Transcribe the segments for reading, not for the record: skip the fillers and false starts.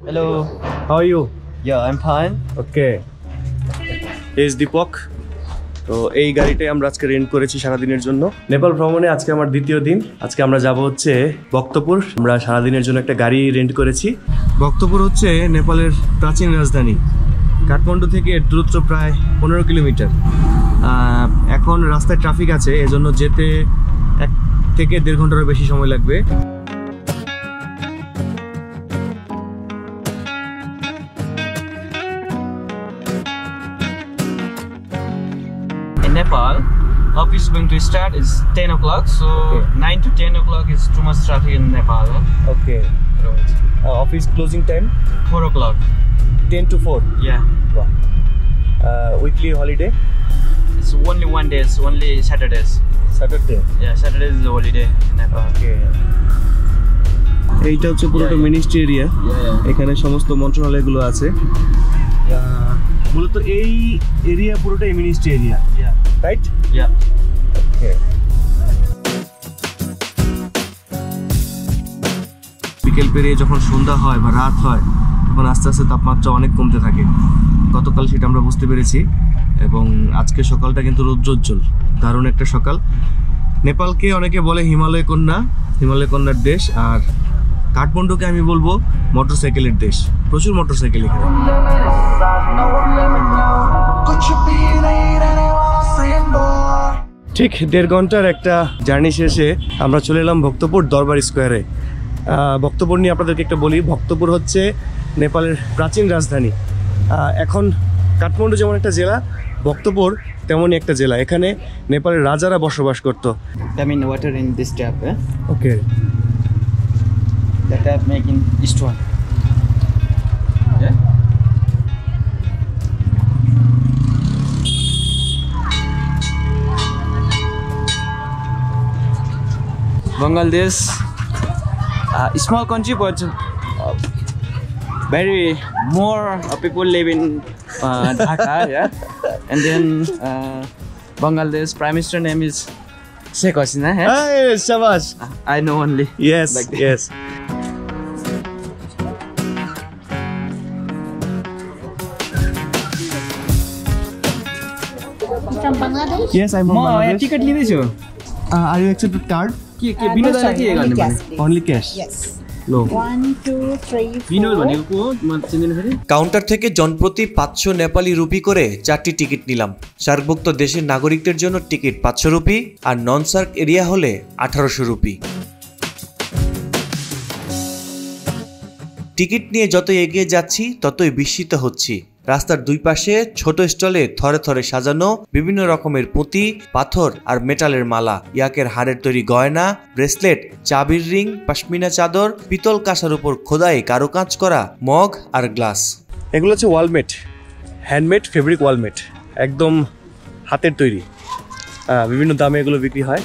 Hello. How are you? Yeah, I'm fine. Okay. Is Deepak. তো এই গাড়িটাই আমরা আজকে রেন্ট করেছি সারাদিনের জন্য। নেপাল ভ্রমণে আজকে আমার দ্বিতীয় দিন। আজকে আমরা যাব হচ্ছে ভক্তপুর। আমরা সারাদিনের জন্য একটা গাড়ি রেন্ট করেছি। ভক্তপুর হচ্ছে নেপালের প্রাচীন রাজধানী। কাঠমান্ডু থেকে দূরত্ব প্রায় 15 কিলোমিটার। এখন রাস্তায় ট্রাফিক আছে, এজন্য যেতে 1 থেকে 1.5 ঘন্টারও বেশি সময় লাগবে। Nepal, office going to start is 10 o'clock, so 9 to 10 o'clock is too much traffic in Nepal. Okay. Office closing time? 4 o'clock. 10 to 4? Yeah. Wow. Weekly holiday? It's only one day, it's only Saturdays. Saturday? Yeah, Saturday is the holiday in Nepal. Okay. এইটা হচ্ছে পুরোটা ministry area. এখানে সমস্ত মন্ত্রণালয়গুলো আছে। মূলত এই area পুরোটাই ministry area, right? ওকে। বিকেল পেরিয়ে যখন সন্ধ্যা হয় বা রাত হয় তখন আস্তে আস্তে তাপমাত্রা অনেক কমতে থাকে। গতকাল সেটা আমরা বুঝতে পেরেছি এবং আজকে সকালটা কিন্তু রৌদ্রোজ্জ্বল, দারুণ একটা সকাল। নেপালকে অনেকে বলে হিমালয় কন্যার দেশ, আর কাঠমান্ডুকে আমি বলবো মোটরসাইকেলের দেশ। প্রচুর মোটরসাইকেল এখানে। ঠিক 1.5 ঘন্টার একটা জার্নি শেষে আমরা চলে এলাম ভক্তপুর দরবার স্কোয়ারে। ভক্তপুর নিয়ে আপনাদেরকে একটা বলি, ভক্তপুর হচ্ছে নেপালের প্রাচীন রাজধানী। এখন কাঠমান্ডু যেমন একটা জেলা, ভক্তপুর তেমনই একটা জেলা। এখানে নেপালের রাজারা বসবাস করতো। I mean water in this tap, okay. The tap making stone. Yeah. Bangladesh, small country, but very more people live in Dhaka, yeah. And then Bangladesh Prime Minister name is Sheikh Hasina. Hey, shabash. I know only. Yes, like yes. From Bangladesh? Yes, I'm from Bangladesh. Ticket লিয়েছো? Are you accepted card? के बिनो दादा के गर्ने भने? Only cash. Yes. No. 1, 2, 3, 4. बिनो भनेको म चिन्दिन फेरि? কাউন্টার থেকে জনপ্রতি 500 নেপালি রুপি করে 4টি টিকিট নিলাম। সার্কভুক্ত দেশের নাগরিকদের জন্য টিকিট 500 রুপি আর নন সার্ক এরিয়া হলে 1800 রুপি। টিকিট নিয়ে যত এগিয়ে যাচ্ছি ততই বিস্মিত হচ্ছি। রাস্তার দুই পাশে ছোট স্টলে থরে থরে সাজানো বিভিন্ন রকমের পুঁতি, পাথর আর মেটালের মালা, ইয়াকের হাড়ের তৈরি গয়না, ব্রেসলেট, চাবির রিং, পশমিনা চাদর, পিতল কাঁসার উপর খোদাই কারুকাজ করা মগ আর গ্লাস। এগুলো হচ্ছে ওয়ালমেট, হ্যান্ডমেড ফেব্রিক ওয়ালমেট, একদম হাতের তৈরি। বিভিন্ন দামে এগুলো বিক্রি হয়।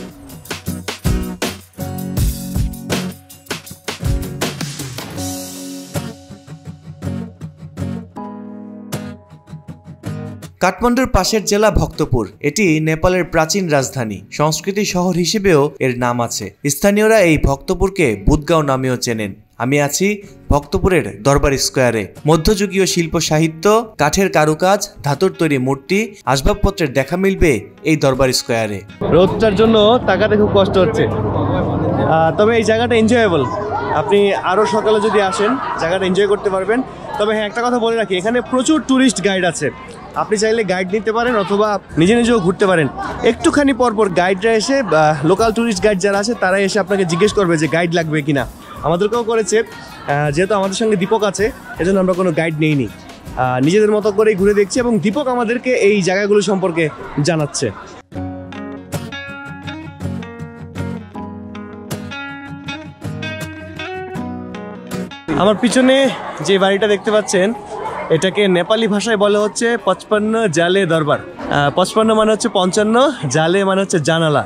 কাঠমান্ডুর পাশের জেলা ভক্তপুর। এটি নেপালের প্রাচীন রাজধানী, সংস্কৃতি শহর হিসেবেও এর নাম আছে। স্থানীয়রা এই ভক্তপুরকে বুদগাঁও নামেও চেনেন। আমি আছি ভক্তপুরের দরবার স্কোয়ারে। মধ্যযুগীয় শিল্প সাহিত্য, কাঠের কারুকাজ, ধাতুর তৈরি মূর্তি, আসবাবপত্রের দেখা মিলবে এই দরবার স্কোয়ারে। রোদটার জন্য তাকাতে খুব কষ্ট হচ্ছে, তবে এই জায়গাটা এনজয়েবল। আপনি আরও সকালে যদি আসেন জায়গাটা এনজয় করতে পারবেন। তবে হ্যাঁ, একটা কথা বলে রাখি, এখানে প্রচুর ট্যুরিস্ট গাইড আছে। আপনি চাইলে গাইড নিতে পারেন অথবা নিজেও ঘুরতে পারেন। একটুখানি পরপর গাইডরা এসে, লোকাল ট্যুরিস্ট গাইড যারা আছে তারা এসে আপনাকে জিজ্ঞেস করবে যে গাইড লাগবে কিনা। আমাদেরকেও করেছে, যেহেতু আমাদের সঙ্গে দীপক আছে এজন্য আমরা কোনো গাইড নেইনি, নিজেদের মতো করেই ঘুরে দেখছি এবং দীপক আমাদেরকে এই জায়গাগুলো সম্পর্কে জানাচ্ছে। আমার পিছনে যে বাড়িটা দেখতে পাচ্ছেন এটাকে নেপালি ভাষায় বলা হচ্ছে 55 জালে দরবার। 55 মানে হচ্ছে 55, জালে মানে হচ্ছে জানালা,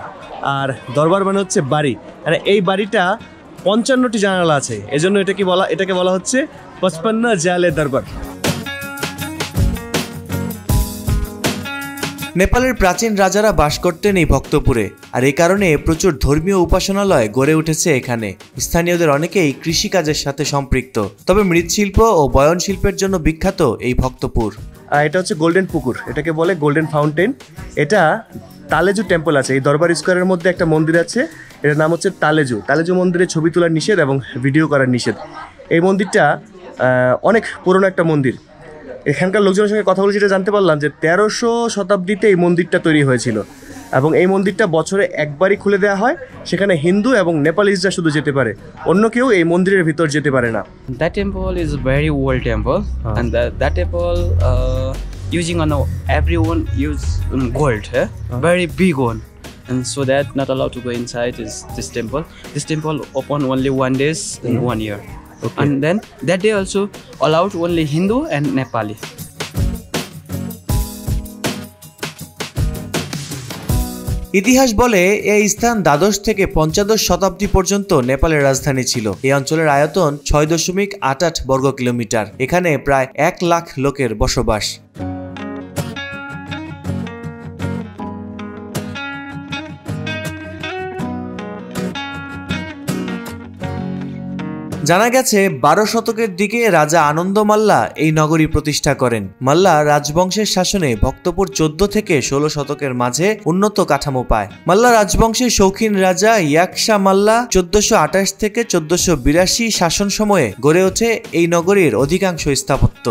আর দরবার মানে হচ্ছে বাড়ি। মানে এই বাড়িটা 55টি জানালা আছে, এজন্য এটাকে বলা হচ্ছে 55 জালে দরবার। নেপালের প্রাচীন রাজারা বাস করতেন এই ভক্তপুরে, আর এই কারণে প্রচুর ধর্মীয় উপাসনালয় গড়ে উঠেছে এখানে। স্থানীয়দের অনেকেই কৃষিকাজের সাথে সম্পৃক্ত, তবে মৃৎশিল্প ও বয়ন শিল্পের জন্য বিখ্যাত এই ভক্তপুর। এটা হচ্ছে গোল্ডেন পুকুর, এটাকে বলে গোল্ডেন ফাউন্টেন। এটা তালেজু টেম্পল আছে, এই দরবার স্কোয়ারের মধ্যে একটা মন্দির আছে, এটার নাম হচ্ছে তালেজু। তালেজু মন্দিরে ছবি তোলার নিষেধ এবং ভিডিও করার নিষেধ। এই মন্দিরটা অনেক পুরনো একটা মন্দির। এখানকার লোকজনের সঙ্গে কথা বলে যেটা জানতে পারলাম যে 1300 শতাব্দীতে এই মন্দিরটা তৈরি হয়েছিল, এবং এই মন্দিরটা বছরে একবারই খুলে দেওয়া হয়। সেখানে হিন্দু এবং নেপালিজরা শুধু যেতে পারে, অন্য কেউ এই মন্দিরের ভিতর যেতে পারে না। That temple is a very old temple, and that temple using on everyone use gold, very big one, and so that not allowed to go inside is this temple. This temple open only 1 day in 1 year, and then that day also allowed only Hindu and Nepali. ইতিহাস বলে এই স্থান দ্বাদশ থেকে পঞ্চদশ শতাব্দী পর্যন্ত নেপালের রাজধানী ছিল। এই অঞ্চলের আয়তন 6.88 বর্গ কিলোমিটার। এখানে প্রায় 1 লাখ লোকের বসবাস। জানা গেছে 12 শতকের দিকে রাজা আনন্দ মাল্লা এই নগরী প্রতিষ্ঠা করেন। মাল্লা রাজবংশের শাসনে ভক্তপুর 14 থেকে 16 শতকের মাঝে উন্নত কাঠামো পায়। মাল্লা রাজবংশের শৌখিন রাজা ইয়াকশা মাল্লা 1428 থেকে 1482 শাসন সময়ে গড়ে ওঠে এই নগরীর অধিকাংশ স্থাপত্য।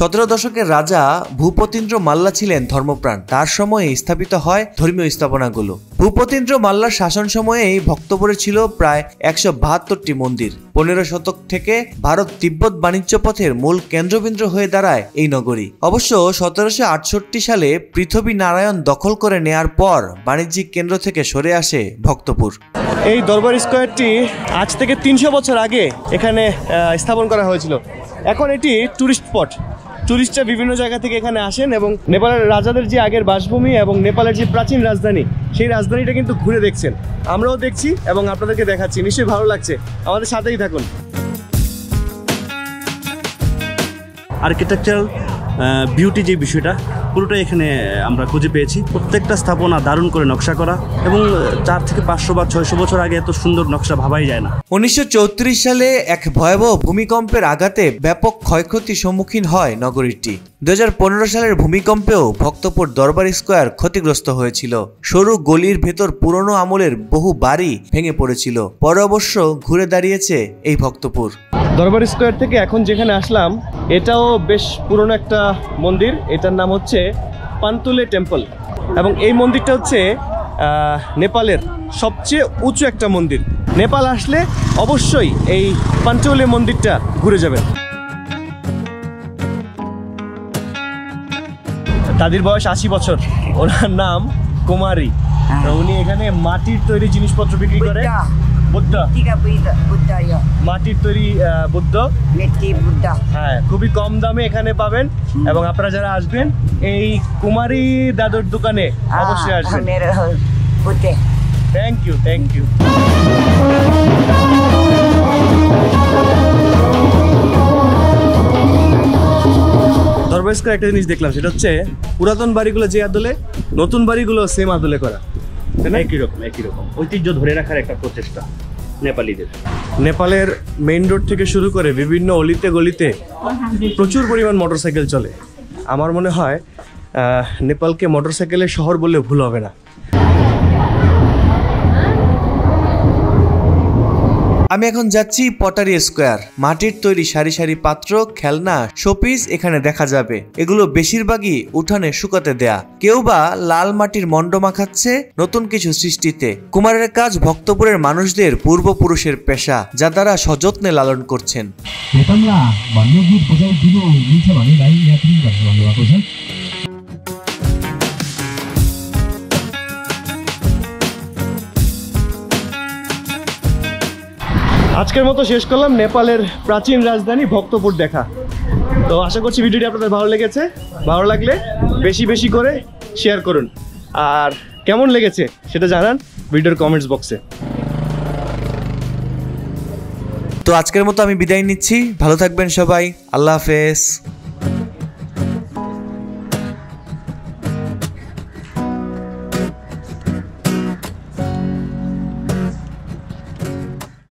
17 দশকের রাজা ভূপতীন্দ্র মাল্লা ছিলেন ধর্মপ্রাণ। তার সময়ে স্থাপিত হয় ধর্মীয় স্থাপনাগুলো। ভূপতীন্দ্র মাল্লার শাসন সময়ে এই ভক্তপুরে ছিল প্রায় 172টি মন্দির। 15 শতক থেকে ভারত তিব্বত বাণিজ্য পথের মূল কেন্দ্রবিন্দু হয়ে দাঁড়ায় এই নগরী। অবশ্য 1768 সালে পৃথ্বী নারায়ণ দখল করে নেয়ার পর বাণিজ্যিক কেন্দ্র থেকে সরে আসে ভক্তপুর। এই দরবার স্কোয়ারটি আজ থেকে 300 বছর আগে এখানে স্থাপন করা হয়েছিল। এখন এটি টুরিস্ট স্পট। টুরিস্টরা বিভিন্ন জায়গা থেকে এখানে আসেন এবং নেপালের রাজাদের যে আগের বাসভূমি এবং নেপালের যে প্রাচীন রাজধানী, সেই রাজধানীটা কিন্তু ঘুরে দেখছেন। আমরাও দেখছি এবং আপনাদেরকে দেখাচ্ছি। নিশ্চয়ই ভালো লাগছে, আমাদের সাথেই থাকুন। আর্কিটেকচারাল বিউটি যে বিষয়টা পুরোটাই এখানে আমরা খুঁজে পেয়েছি। প্রত্যেকটা স্থাপনা দারুণ করে নকশা করা, এবং 4 থেকে 500 বা 600 বছর আগে এত সুন্দর নকশা ভাবাই যায় না। 1934 সালে এক ভয়াবহ ভূমিকম্পের আঘাতে ব্যাপক ক্ষয়ক্ষতির সম্মুখীন হয় নগরীটি। 2015 সালের ভূমিকম্পেও ভক্তপুর দরবার স্কোয়ার ক্ষতিগ্রস্ত হয়েছিল। সরু গলির ভেতর পুরনো আমলের বহু বাড়ি ভেঙে পড়েছিল। পরে অবশ্য ঘুরে দাঁড়িয়েছে এই ভক্তপুর। দরবার স্কোয়ার থেকে এখন যেখানে আসলাম, এটাও বেশ পুরনো একটা মন্দির। এটার নাম হচ্ছে পান্তুলে টেম্পল, এবং এই মন্দিরটা হচ্ছে নেপালের সবচেয়ে উঁচু একটা মন্দির। নেপাল আসলে অবশ্যই এই পান্তুলে মন্দিরটা ঘুরে যাবেন। তাদের বয়স 80 বছর। ওনার নাম কুমারী। উনি এখানে মাটির তৈরি জিনিসপত্র বিক্রি করে। বুদ্ধ, মাটির তৈরি বুদ্ধ, হ্যাঁ, খুবই কম দামে এখানে পাবেন। এবং আপনারা যারা আসবেন এই কুমারী দাদুর দোকানে অবশ্যই আসবেন। Thank you, thank you. Durbar Square একটা জিনিস দেখলাম, সেটা হচ্ছে পুরাতন বাড়িগুলো যে আদলে, নতুন বাড়িগুলো সেম আদলে করা। একই রকম ঐতিহ্য ধরে রাখার একটা প্রচেষ্টা নেপালিদের। নেপালের মেইন রোড থেকে শুরু করে বিভিন্ন অলিতে গলিতে প্রচুর পরিমাণ মোটরসাইকেল চলে। আমার মনে হয় নেপালকে মোটরসাইকেলের শহর বললে ভুল হবে না। আমি এখন যাচ্ছি পটারি স্কোয়ার। মাটির তৈরি সারি সারি পাত্র, খেলনা, শোপিস এখানে দেখা যাবে। এগুলো বেশিরভাগই উঠানে শুকাতে দেয়া। কেউ বা লাল মাটির মন্ড মাখাচ্ছে নতুন কিছু সৃষ্টিতে। কুমারের কাজ ভক্তপুরের মানুষদের পূর্বপুরুষের পেশা, যা তারা সযত্নে লালন করছেন। আজকের মতো শেষ করলাম নেপালের প্রাচীন রাজধানী ভক্তপুর দেখা। তো আশা করছি ভিডিওটি আপনাদের ভালো লেগেছে। ভালো লাগলে বেশি বেশি করে শেয়ার করুন, আর কেমন লেগেছে সেটা জানান ভিডিওর কমেন্টস বক্সে। তো আজকের মতো আমি বিদায় নিচ্ছি, ভালো থাকবেন সবাই, আল্লাহ হাফেজ।